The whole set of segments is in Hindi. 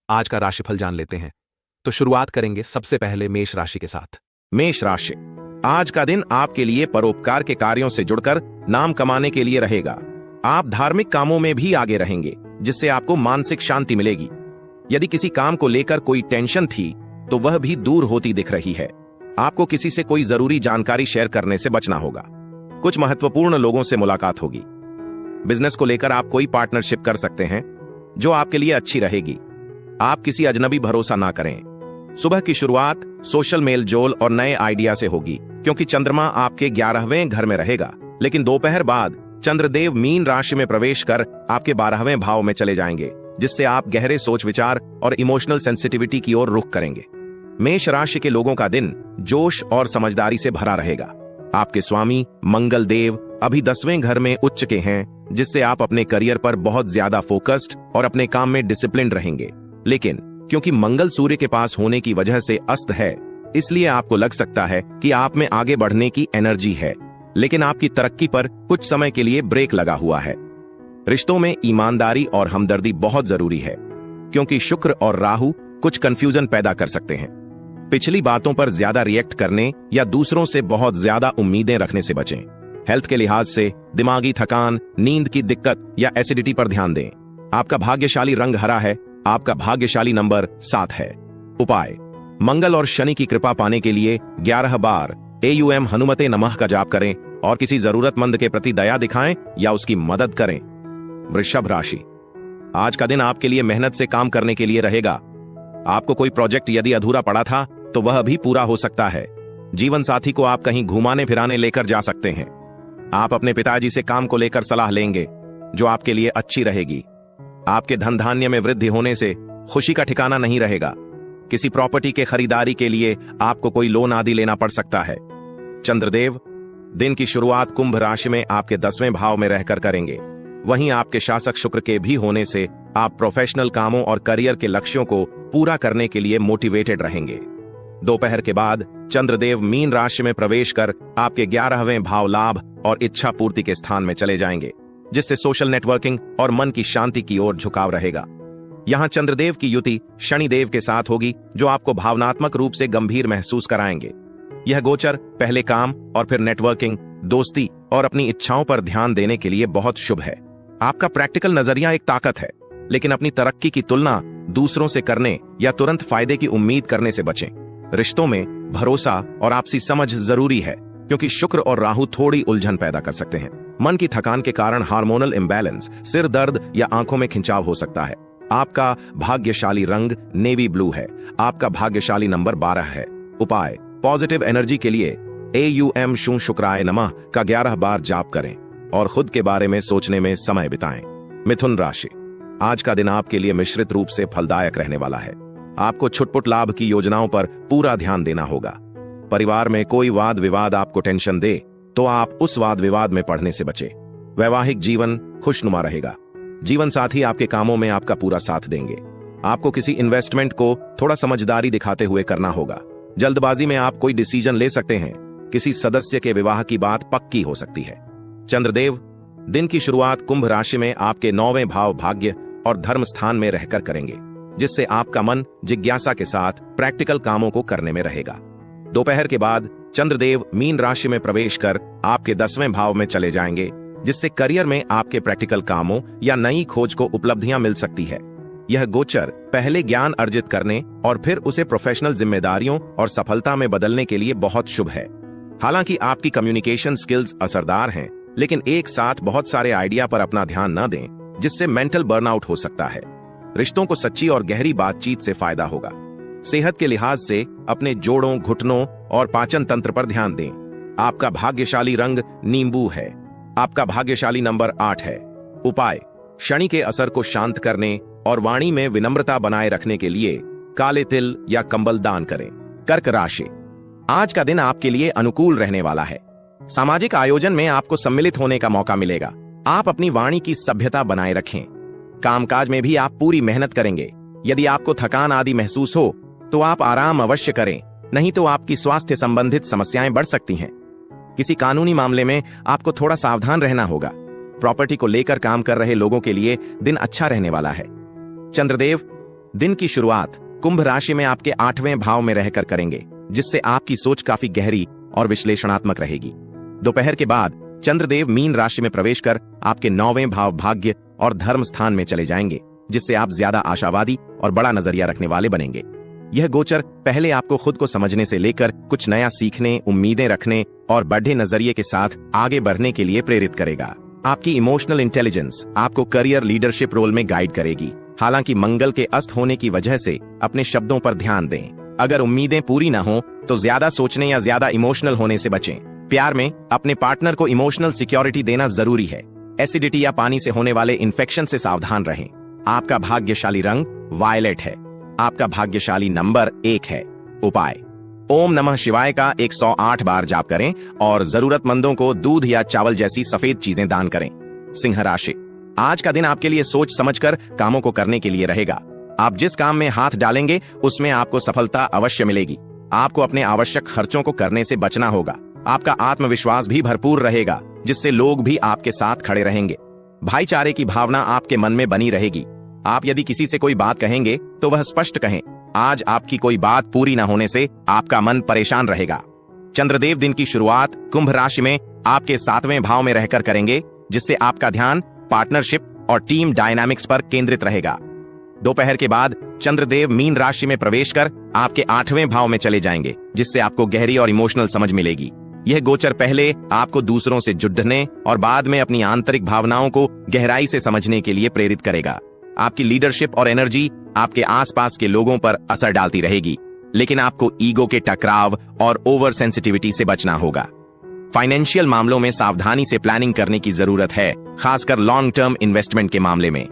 आज का राशिफल जान लेते हैं। तो शुरुआत करेंगे सबसे पहले मेष राशि के साथ। मेष राशि, आज का दिन आपके लिए परोपकार के कार्यों से जुड़कर नाम कमाने के लिए रहेगा। आप धार्मिक कामों में भी आगे रहेंगे, जिससे आपको मानसिक शांति मिलेगी। यदि किसी काम को लेकर कोई टेंशन थी तो वह भी दूर होती दिख रही है। आपको किसी से कोई जरूरी जानकारी शेयर करने से बचना होगा। कुछ महत्वपूर्ण लोगों से मुलाकात होगी। बिजनेस को लेकर आप कोई पार्टनरशिप कर सकते हैं जो आपके लिए अच्छी रहेगी। आप किसी अजनबी भरोसा ना करें। सुबह की शुरुआत सोशल मेल जोल और नए आइडिया से होगी, क्योंकि चंद्रमा आपके 11वें घर में रहेगा। लेकिन दोपहर बाद चंद्रदेव मीन राशि में प्रवेश कर आपके 12वें भाव में चले जाएंगे, जिससे आप गहरे सोच विचार और इमोशनल सेंसिटिविटी की ओर रुख करेंगे। मेष राशि के लोगों का दिन जोश और समझदारी से भरा रहेगा। आपके स्वामी मंगल देव अभी 10वें घर में उच्च के हैं, जिससे आप अपने करियर पर बहुत ज्यादा फोकस्ड और अपने काम में डिसिप्लिन रहेंगे। लेकिन क्योंकि मंगल सूर्य के पास होने की वजह से अस्त है, इसलिए आपको लग सकता है कि आप में आगे बढ़ने की एनर्जी है, लेकिन आपकी तरक्की पर कुछ समय के लिए ब्रेक लगा हुआ है। रिश्तों में ईमानदारी और हमदर्दी बहुत जरूरी है, क्योंकि शुक्र और राहु कुछ कंफ्यूजन पैदा कर सकते हैं। पिछली बातों पर ज्यादा रिएक्ट करने या दूसरों से बहुत ज्यादा उम्मीदें रखने से बचें। हेल्थ के लिहाज से दिमागी थकान, नींद की दिक्कत या एसिडिटी पर ध्यान दें। आपका भाग्यशाली रंग हरा है। आपका भाग्यशाली नंबर 7 है। उपाय, मंगल और शनि की कृपा पाने के लिए 11 बार AUM हनुमते नमः का जाप करें और किसी जरूरतमंद के प्रति दया दिखाएं या उसकी मदद करें। वृषभ राशि, आज का दिन आपके लिए मेहनत से काम करने के लिए रहेगा। आपको कोई प्रोजेक्ट यदि अधूरा पड़ा था तो वह भी पूरा हो सकता है। जीवन साथी को आप कहीं घुमाने फिराने लेकर जा सकते हैं। आप अपने पिताजी से काम को लेकर सलाह लेंगे, जो आपके लिए अच्छी रहेगी। आपके धन धान्य में वृद्धि होने से खुशी का ठिकाना नहीं रहेगा। किसी प्रॉपर्टी के खरीदारी के लिए आपको कोई लोन आदि लेना पड़ सकता है। चंद्रदेव दिन की शुरुआत कुंभ राशि में आपके 10वें भाव में रहकर करेंगे। वहीं आपके शासक शुक्र के भी होने से आप प्रोफेशनल कामों और करियर के लक्ष्यों को पूरा करने के लिए मोटिवेटेड रहेंगे। दोपहर के बाद चंद्रदेव मीन राशि में प्रवेश कर आपके 11वें भाव लाभ और इच्छा पूर्ति के स्थान में चले जाएंगे, जिससे सोशल नेटवर्किंग और मन की शांति की ओर झुकाव रहेगा। यहां चंद्रदेव की युति शनिदेव के साथ होगी, जो आपको भावनात्मक रूप से गंभीर महसूस कराएंगे। यह गोचर पहले काम और फिर नेटवर्किंग, दोस्ती और अपनी इच्छाओं पर ध्यान देने के लिए बहुत शुभ है। आपका प्रैक्टिकल नजरिया एक ताकत है, लेकिन अपनी तरक्की की तुलना दूसरों से करने या तुरंत फायदे की उम्मीद करने से बचें। रिश्तों में भरोसा और आपसी समझ जरूरी है, क्योंकि शुक्र और राहु थोड़ी उलझन पैदा कर सकते हैं। मन की थकान के कारण हार्मोनल इंबैलेंस, सिर दर्द या आंखों में खिंचाव हो सकता है। आपका भाग्यशाली रंग नेवी ब्लू है। आपका भाग्यशाली नंबर 12 है। उपाय, पॉजिटिव एनर्जी के लिए AUM शूं शुक्राय नमः का 11 बार जाप करें और खुद के बारे में सोचने में समय बिताएं। मिथुन राशि, आज का दिन आपके लिए मिश्रित रूप से फलदायक रहने वाला है। आपको छुटपुट लाभ की योजनाओं पर पूरा ध्यान देना होगा। परिवार में कोई वाद विवाद आपको टेंशन दे तो आप उस वाद विवाद में पड़ने से बचें। वैवाहिक जीवन खुशनुमा रहेगा। जीवन साथी आपके कामों में आपका पूरा साथ देंगे। आपको किसी इन्वेस्टमेंट को थोड़ा समझदारी दिखाते हुए करना होगा। जल्दबाजी में आप कोई डिसीजन ले सकते हैं। किसी सदस्य के विवाह की बात पक्की हो सकती है। चंद्रदेव दिन की शुरुआत कुंभ राशि में आपके 9वें भाव भाग्य और धर्म स्थान में रहकर करेंगे, जिससे आपका मन जिज्ञासा के साथ प्रैक्टिकल कामों को करने में रहेगा। दोपहर के बाद चंद्रदेव मीन राशि में प्रवेश कर आपके 10वें भाव में चले जाएंगे, जिससे करियर में आपके प्रैक्टिकल कामों या नई खोज को उपलब्धियां मिल सकती है। यह गोचर पहले ज्ञान अर्जित करने और फिर उसे प्रोफेशनल जिम्मेदारियों और सफलता में बदलने के लिए बहुत शुभ है। हालांकि आपकी कम्युनिकेशन स्किल्स असरदार हैं, लेकिन एक साथ बहुत सारे आइडिया पर अपना ध्यान न दें, जिससे मेंटल बर्नआउट हो सकता है। रिश्तों को सच्ची और गहरी बातचीत से फायदा होगा। सेहत के लिहाज से अपने जोड़ों, घुटनों और पाचन तंत्र पर ध्यान दें। आपका भाग्यशाली रंग नींबू है। आपका भाग्यशाली नंबर 8 है। उपाय, शनि के असर को शांत करने और वाणी में विनम्रता बनाए रखने के लिए काले तिल या कंबल दान करें। कर्क राशि, आज का दिन आपके लिए अनुकूल रहने वाला है। सामाजिक आयोजन में आपको सम्मिलित होने का मौका मिलेगा। आप अपनी वाणी की सभ्यता बनाए रखें। कामकाज में भी आप पूरी मेहनत करेंगे। यदि आपको थकान आदि महसूस हो तो आप आराम अवश्य करें, नहीं तो आपकी स्वास्थ्य संबंधित समस्याएं बढ़ सकती हैं। किसी कानूनी मामले में आपको थोड़ा सावधान रहना होगा। प्रॉपर्टी को लेकर काम कर रहे लोगों के लिए दिन अच्छा रहने वाला है। चंद्रदेव दिन की शुरुआत कुंभ राशि में आपके 8वें भाव में रहकर करेंगे, जिससे आपकी सोच काफी गहरी और विश्लेषणात्मक रहेगी। दोपहर के बाद चंद्रदेव मीन राशि में प्रवेश कर आपके 9वें भाव भाग्य और धर्म स्थान में चले जाएंगे, जिससे आप ज्यादा आशावादी और बड़ा नजरिया रखने वाले बनेंगे। यह गोचर पहले आपको खुद को समझने से लेकर कुछ नया सीखने, उम्मीदें रखने और बढ़े नजरिए के साथ आगे बढ़ने के लिए प्रेरित करेगा। आपकी इमोशनल इंटेलिजेंस आपको करियर लीडरशिप रोल में गाइड करेगी। हालांकि मंगल के अस्त होने की वजह से अपने शब्दों पर ध्यान दें। अगर उम्मीदें पूरी ना हो तो ज्यादा सोचने या ज्यादा इमोशनल होने से बचें। प्यार में अपने पार्टनर को इमोशनल सिक्योरिटी देना जरूरी है। एसिडिटी या पानी से होने वाले इन्फेक्शन से सावधान रहें। आपका भाग्यशाली रंग वायलेट है। आपका भाग्यशाली नंबर 1 है। उपाय: ओम नमः शिवाय का 108 बार जाप करें और जरूरतमंदों को दूध या चावल जैसी सफेद चीजें दान करें। सिंह राशि, आज का दिन आपके लिए सोच समझकर कामों को करने के लिए रहेगा। आप जिस काम में हाथ डालेंगे उसमें आपको सफलता अवश्य मिलेगी। आपको अपने आवश्यक खर्चों को करने से बचना होगा। आपका आत्मविश्वास भी भरपूर रहेगा, जिससे लोग भी आपके साथ खड़े रहेंगे। भाईचारे की भावना आपके मन में बनी रहेगी। आप यदि किसी से कोई बात कहेंगे तो वह स्पष्ट कहें। आज आपकी कोई बात पूरी न होने से आपका मन परेशान रहेगा। चंद्रदेव दिन की शुरुआत कुंभ राशि में आपके 7वें भाव में रहकर करेंगे, जिससे आपका ध्यान पार्टनरशिप और टीम डायनामिक्स पर केंद्रित रहेगा। दोपहर के बाद चंद्रदेव मीन राशि में प्रवेश कर आपके 8वें भाव में चले जाएंगे, जिससे आपको गहरी और इमोशनल समझ मिलेगी। यह गोचर पहले आपको दूसरों से जुड़ने और बाद में अपनी आंतरिक भावनाओं को गहराई से समझने के लिए प्रेरित करेगा। आपकी लीडरशिप और एनर्जी आपके आसपास के लोगों पर असर डालती रहेगी, लेकिन आपको ईगो के टकराव और ओवर सेंसिटिविटी से बचना होगा। फाइनेंशियल मामलों में सावधानी से प्लानिंग करने की जरूरत है, खासकर लॉन्ग टर्म इन्वेस्टमेंट के मामले में।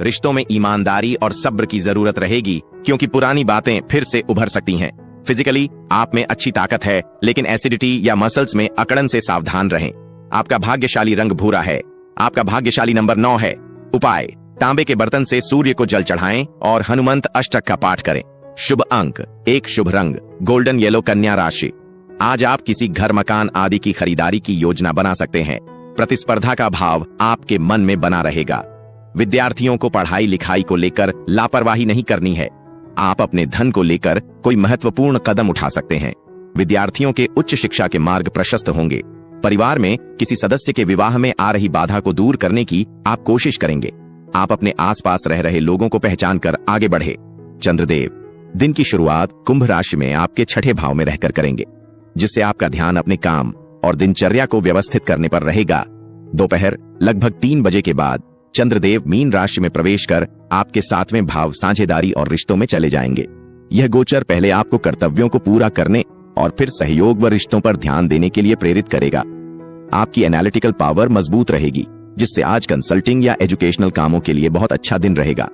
रिश्तों में ईमानदारी और सब्र की जरूरत रहेगी, क्योंकि पुरानी बातें फिर से उभर सकती हैं। फिजिकली आप में अच्छी ताकत है, लेकिन एसिडिटी या मसल्स में अकड़न से सावधान रहें। आपका भाग्यशाली रंग भूरा है। आपका भाग्यशाली नंबर 9 है। उपाय: तांबे के बर्तन से सूर्य को जल चढ़ाएं और हनुमंत अष्टक का पाठ करें। शुभ अंक 1, शुभ रंग गोल्डन येलो। कन्या राशि, आज आप किसी घर, मकान आदि की खरीदारी की योजना बना सकते हैं। प्रतिस्पर्धा का भाव आपके मन में बना रहेगा। विद्यार्थियों को पढ़ाई लिखाई को लेकर लापरवाही नहीं करनी है। आप अपने धन को लेकर कोई महत्वपूर्ण कदम उठा सकते हैं। विद्यार्थियों के उच्च शिक्षा के मार्ग प्रशस्त होंगे। परिवार में किसी सदस्य के विवाह में आ रही बाधा को दूर करने की आप कोशिश करेंगे। आप अपने आसपास रह रहे लोगों को पहचान कर आगे बढ़े। चंद्रदेव दिन की शुरुआत कुंभ राशि में आपके 6ठे भाव में रहकर करेंगे, जिससे आपका ध्यान अपने काम और दिनचर्या को व्यवस्थित करने पर रहेगा। दोपहर लगभग 3 बजे के बाद चंद्रदेव मीन राशि में प्रवेश कर आपके 7वें भाव साझेदारी और रिश्तों में चले जाएंगे। यह गोचर पहले आपको कर्तव्यों को पूरा करने और फिर सहयोग व रिश्तों पर ध्यान देने के लिए प्रेरित करेगा। आपकी एनालिटिकल पावर मजबूत रहेगी, जिससे आज कंसल्टिंग या एजुकेशनल कामों के लिए बहुत अच्छा दिन रहेगा।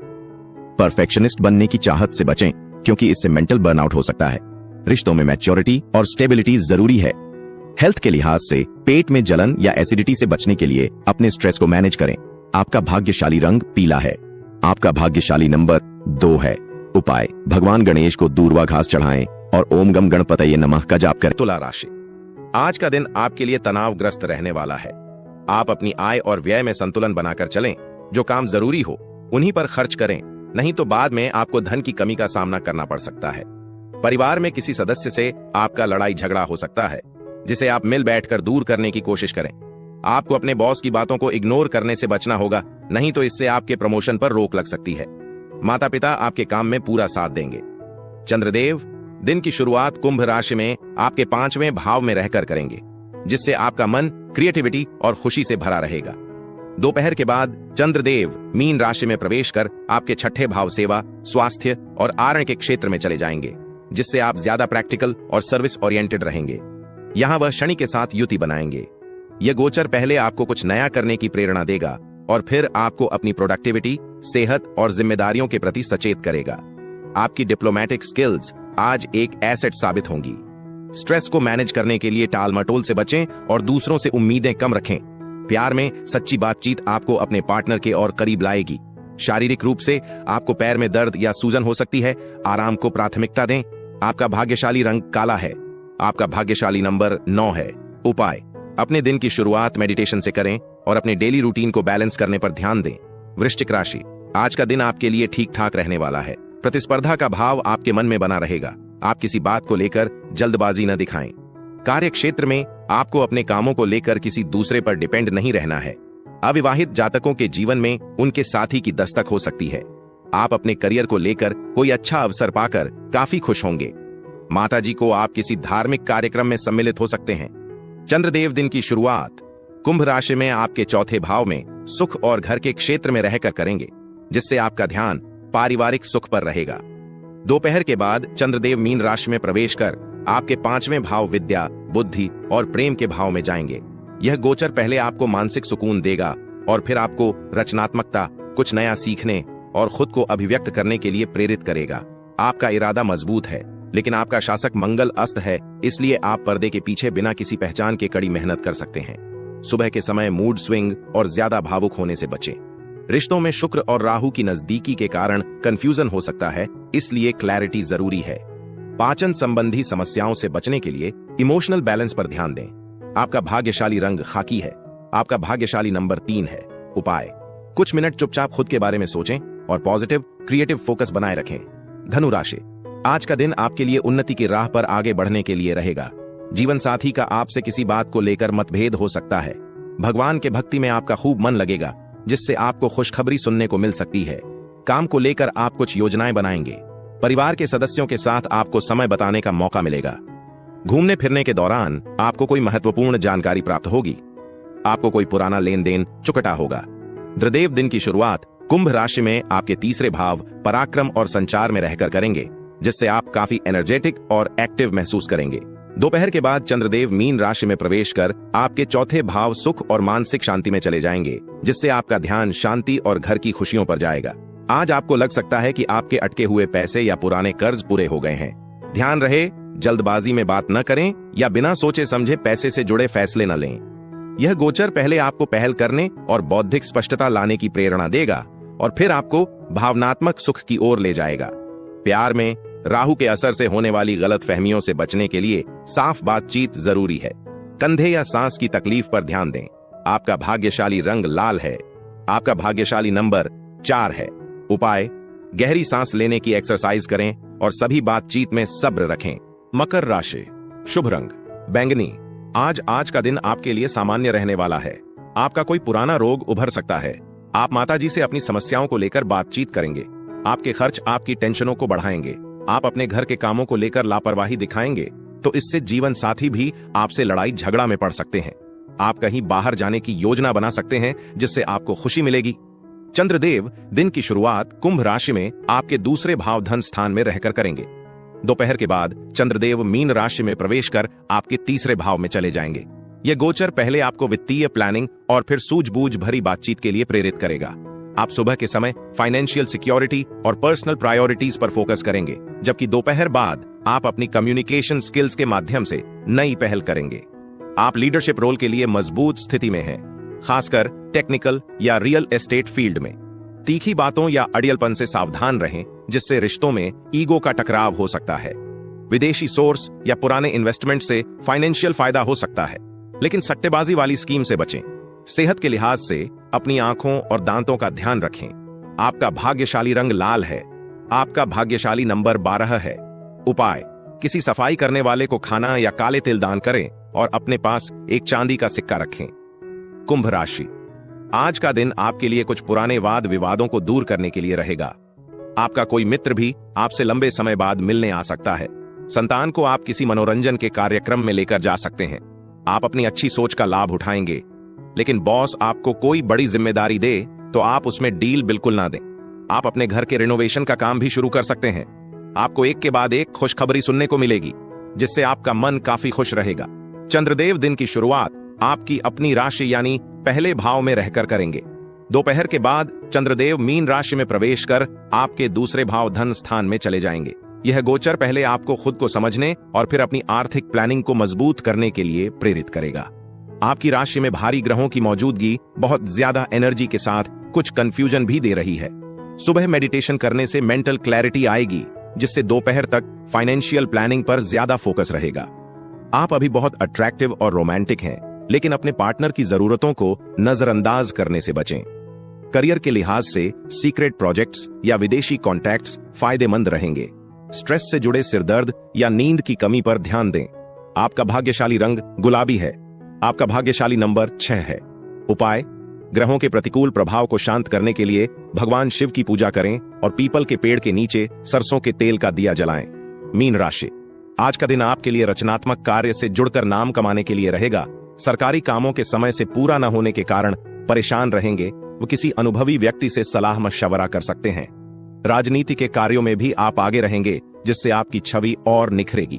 परफेक्शनिस्ट बनने की चाहत से बचें, क्योंकि इससे मेंटल बर्नआउट हो सकता है। रिश्तों में मैच्योरिटी और स्टेबिलिटी जरूरी है। हेल्थ के लिहाज से पेट में जलन या एसिडिटी से बचने के लिए अपने स्ट्रेस को मैनेज करें। आपका भाग्यशाली रंग पीला है। आपका भाग्यशाली नंबर 2 है। उपाय: भगवान गणेश को दूर्वा घास चढ़ाएं और ओम गम गणपतये नमः का जाप करें। तुला राशि, आज का दिन आपके लिए तनावग्रस्त रहने वाला है। आप अपनी आय और व्यय में संतुलन बनाकर चलें। जो काम जरूरी हो उन्हीं पर खर्च करें, नहीं तो बाद में आपको धन की कमी का सामना करना पड़ सकता है। परिवार में किसी सदस्य से आपका लड़ाई झगड़ा हो सकता है, जिसे आप मिल बैठकर दूर करने की कोशिश करें। आपको अपने बॉस की बातों को इग्नोर करने से बचना होगा, नहीं तो इससे आपके प्रमोशन पर रोक लग सकती है। माता पिता आपके काम में पूरा साथ देंगे। चंद्रदेव दिन की शुरुआत कुंभ राशि में आपके 5वें भाव में रहकर करेंगे, जिससे आपका मन क्रिएटिविटी और खुशी से भरा रहेगा। दोपहर के बाद चंद्रदेव मीन राशि में प्रवेश कर आपके 6ठे भाव सेवा, स्वास्थ्य और आरण के क्षेत्र में चले जाएंगे, जिससे आप ज्यादा प्रैक्टिकल और सर्विस ओरिएंटेड रहेंगे। यहाँ वह शनि के साथ युति बनाएंगे। यह गोचर पहले आपको कुछ नया करने की प्रेरणा देगा और फिर आपको अपनी प्रोडक्टिविटी, सेहत और जिम्मेदारियों के प्रति सचेत करेगा। आपकी डिप्लोमेटिक स्किल्स आज एक एसेट साबित होंगी। स्ट्रेस को मैनेज करने के लिए टाल मटोल से बचें और दूसरों से उम्मीदें कम रखें। प्यार में सच्ची बातचीत आपको अपने पार्टनर के और करीब लाएगी। शारीरिक रूप से आपको पैर में दर्द या सूजन हो सकती है। आराम को प्राथमिकता दें। आपका भाग्यशाली रंग काला है। आपका भाग्यशाली नंबर 9 है। उपाय: अपने दिन की शुरुआत मेडिटेशन से करें और अपने डेली रूटीन को बैलेंस करने पर ध्यान दें। वृश्चिक राशि, आज का दिन आपके लिए ठीक ठाक रहने वाला है। प्रतिस्पर्धा का भाव आपके मन में बना रहेगा। आप किसी बात को लेकर जल्दबाजी न दिखाएं। कार्य क्षेत्र में आपको अपने कामों को लेकर किसी दूसरे पर डिपेंड नहीं रहना है। अविवाहित जातकों के जीवन में उनके साथी की दस्तक हो सकती है। आप अपने करियर को लेकर कोई अच्छा अवसर पाकर काफी खुश होंगे। माताजी को आप किसी धार्मिक कार्यक्रम में सम्मिलित हो सकते हैं। चंद्रदेव दिन की शुरुआत कुंभ राशि में आपके चौथे भाव में सुख और घर के क्षेत्र में रहकर करेंगे, जिससे आपका ध्यान पारिवारिक सुख पर रहेगा। दोपहर के बाद चंद्रदेव मीन राशि में प्रवेश कर आपके 5वें भाव विद्या, बुद्धि और प्रेम के भाव में जाएंगे। यह गोचर पहले आपको मानसिक सुकून देगा और फिर आपको रचनात्मकता, कुछ नया सीखने और खुद को अभिव्यक्त करने के लिए प्रेरित करेगा। आपका इरादा मजबूत है, लेकिन आपका शासक मंगल अस्त है, इसलिए आप पर्दे के पीछे बिना किसी पहचान के कड़ी मेहनत कर सकते हैं। सुबह के समय मूड स्विंग और ज्यादा भावुक होने से बचें। रिश्तों में शुक्र और राहु की नजदीकी के कारण कंफ्यूजन हो सकता है, इसलिए क्लैरिटी जरूरी है। पाचन संबंधी समस्याओं से बचने के लिए इमोशनल बैलेंस पर ध्यान दें। आपका भाग्यशाली रंग खाकी है। आपका भाग्यशाली नंबर 3 है। उपाय: कुछ मिनट चुपचाप खुद के बारे में सोचें और पॉजिटिव क्रिएटिव फोकस बनाए रखें। धनु राशि, आज का दिन आपके लिए उन्नति की राह पर आगे बढ़ने के लिए रहेगा। जीवन साथी का आपसे किसी बात को लेकर मतभेद हो सकता है। भगवान के भक्ति में आपका खूब मन लगेगा, जिससे आपको खुशखबरी सुनने को मिल सकती है। काम को लेकर आप कुछ योजनाएं बनाएंगे। परिवार के सदस्यों के साथ आपको समय बिताने का मौका मिलेगा। घूमने फिरने के दौरान आपको कोई महत्वपूर्ण जानकारी प्राप्त होगी। आपको कोई पुराना लेन देन चुकता होगा। द्रदेव दिन की शुरुआत कुंभ राशि में आपके तीसरे भाव पराक्रम और संचार में रहकर करेंगे, जिससे आप काफी एनर्जेटिक और एक्टिव महसूस करेंगे। दोपहर के बाद चंद्रदेव मीन राशि में प्रवेश कर आपके चौथे भाव सुख और मानसिक शांति में चले जाएंगे, जिससे आपका ध्यान शांति और घर की खुशियों पर जाएगा। आज आपको लग सकता है कि आपके अटके हुए पैसे या पुराने कर्ज पूरे हो गए हैं। ध्यान रहे, जल्दबाजी में बात न करें या बिना सोचे समझे पैसे से जुड़े फैसले न लें। यह गोचर पहले आपको पहल करने और बौद्धिक स्पष्टता लाने की प्रेरणा देगा और फिर आपको भावनात्मक सुख की ओर ले जाएगा। प्यार में राहु के असर से होने वाली गलतफहमियों से बचने के लिए साफ बातचीत जरूरी है। कंधे या सांस की तकलीफ पर ध्यान दें। आपका भाग्यशाली रंग लाल है। आपका भाग्यशाली नंबर 4 है। उपाय: गहरी सांस लेने की एक्सरसाइज करें और सभी बातचीत में सब्र रखें। मकर राशि, शुभ रंग बैंगनी। आज का दिन आपके लिए सामान्य रहने वाला है। आपका कोई पुराना रोग उभर सकता है। आप माताजी से अपनी समस्याओं को लेकर बातचीत करेंगे। आपके खर्च आपकी टेंशनों को बढ़ाएंगे। आप अपने घर के कामों को लेकर लापरवाही दिखाएंगे तो इससे जीवन साथी भी आपसे लड़ाई झगड़ा में पड़ सकते हैं। आप कहीं बाहर जाने की योजना बना सकते हैं, जिससे आपको खुशी मिलेगी। चंद्रदेव दिन की शुरुआत कुंभ राशि में आपके दूसरे भाव धन स्थान में रहकर करेंगे। दोपहर के बाद चंद्रदेव मीन राशि में प्रवेश कर आपके तीसरे भाव में चले जाएंगे। यह गोचर पहले आपको वित्तीय प्लानिंग और फिर सूझबूझ भरी बातचीत के लिए प्रेरित करेगा। आप सुबह के समय फाइनेंशियल सिक्योरिटी और पर्सनल प्रायोरिटीज पर फोकस करेंगे, जबकि दोपहर बाद आप अपनी कम्युनिकेशन स्किल्स के माध्यम से नई पहल करेंगे। आप लीडरशिप रोल के लिए मजबूत स्थिति में हैं, खासकर टेक्निकल या रियल एस्टेट फील्ड में। तीखी बातों या अड़ियलपन से सावधान रहें, जिससे रिश्तों में ईगो का टकराव हो सकता है। विदेशी सोर्स या पुराने इन्वेस्टमेंट से फाइनेंशियल फायदा हो सकता है, लेकिन सट्टेबाजी वाली स्कीम से बचें। सेहत के लिहाज से अपनी आंखों और दांतों का ध्यान रखें। आपका भाग्यशाली रंग लाल है। आपका भाग्यशाली नंबर 12 है। उपाय: किसी सफाई करने वाले को खाना या काले तिल दान करें और अपने पास एक चांदी का सिक्का रखें। कुंभ राशि, आज का दिन आपके लिए कुछ पुराने वाद विवादों को दूर करने के लिए रहेगा। आपका कोई मित्र भी आपसे लंबे समय बाद मिलने आ सकता है। संतान को आप किसी मनोरंजन के कार्यक्रम में लेकर जा सकते हैं। आप अपनी अच्छी सोच का लाभ उठाएंगे, लेकिन बॉस आपको कोई बड़ी जिम्मेदारी दे तो आप उसमें डील बिल्कुल ना दें। आप अपने घर के रिनोवेशन का काम भी शुरू कर सकते हैं। आपको एक के बाद एक खुशखबरी सुनने को मिलेगी, जिससे आपका मन काफी खुश रहेगा। चंद्रदेव दिन की शुरुआत आपकी अपनी राशि यानी पहले भाव में रहकर करेंगे। दोपहर के बाद चंद्रदेव मीन राशि में प्रवेश कर आपके दूसरे भाव धन स्थान में चले जाएंगे। यह गोचर पहले आपको खुद को समझने और फिर अपनी आर्थिक प्लानिंग को मजबूत करने के लिए प्रेरित करेगा। आपकी राशि में भारी ग्रहों की मौजूदगी बहुत ज्यादा एनर्जी के साथ कुछ कंफ्यूजन भी दे रही है। सुबह मेडिटेशन करने से मेंटल क्लैरिटी आएगी, जिससे दोपहर तक फाइनेंशियल प्लानिंग पर ज्यादा फोकस रहेगा। आप अभी बहुत अट्रैक्टिव और रोमांटिक हैं, लेकिन अपने पार्टनर की जरूरतों को नजरअंदाज करने से बचें। करियर के लिहाज से सीक्रेट प्रोजेक्ट्स या विदेशी कॉन्टैक्ट्स फायदेमंद रहेंगे। स्ट्रेस से जुड़े सिरदर्द या नींद की कमी पर ध्यान दें। आपका भाग्यशाली रंग गुलाबी है। आपका भाग्यशाली नंबर 6 है। उपाय: ग्रहों के प्रतिकूल प्रभाव को शांत करने के लिए भगवान शिव की पूजा करें और पीपल के पेड़ के नीचे सरसों के तेल का दिया जलाएं। मीन राशि, आज का दिन आपके लिए रचनात्मक कार्य से जुड़कर नाम कमाने के लिए रहेगा। सरकारी कामों के समय से पूरा न होने के कारण परेशान रहेंगे। वो किसी अनुभवी व्यक्ति से सलाह मशवरा कर सकते हैं। राजनीति के कार्यों में भी आप आगे रहेंगे, जिससे आपकी छवि और निखरेगी।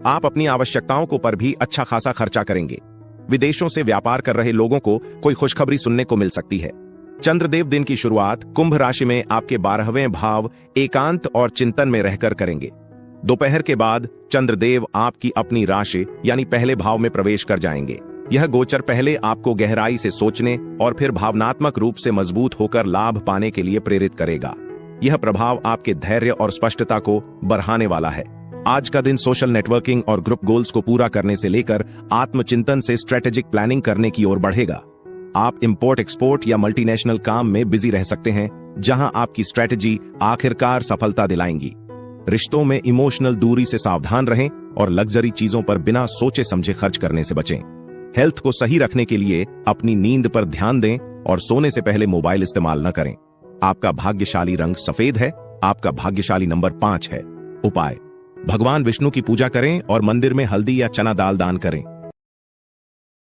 आप अपनी आवश्यकताओं को पर भी अच्छा खासा खर्चा करेंगे। विदेशों से व्यापार कर रहे लोगों को कोई खुशखबरी सुनने को मिल सकती है। चंद्रदेव दिन की शुरुआत कुंभ राशि में आपके 12वें भाव एकांत और चिंतन में रहकर करेंगे। दोपहर के बाद चंद्रदेव आपकी अपनी राशि यानी पहले भाव में प्रवेश कर जाएंगे। यह गोचर पहले आपको गहराई से सोचने और फिर भावनात्मक रूप से मजबूत होकर लाभ पाने के लिए प्रेरित करेगा। यह प्रभाव आपके धैर्य और स्पष्टता को बढ़ाने वाला है। आज का दिन सोशल नेटवर्किंग और ग्रुप गोल्स को पूरा करने से लेकर आत्मचिंतन से स्ट्रेटेजिक प्लानिंग करने की ओर बढ़ेगा। आप इंपोर्ट एक्सपोर्ट या मल्टीनेशनल काम में बिजी रह सकते हैं, जहां आपकी स्ट्रेटेजी आखिरकार सफलता दिलाएंगी। रिश्तों में इमोशनल दूरी से सावधान रहें और लग्जरी चीजों पर बिना सोचे समझे खर्च करने से बचें। हेल्थ को सही रखने के लिए अपनी नींद पर ध्यान दें और सोने से पहले मोबाइल इस्तेमाल न करें। आपका भाग्यशाली रंग सफेद है। आपका भाग्यशाली नंबर 5 है। उपाय: भगवान विष्णु की पूजा करें और मंदिर में हल्दी या चना दाल दान करें।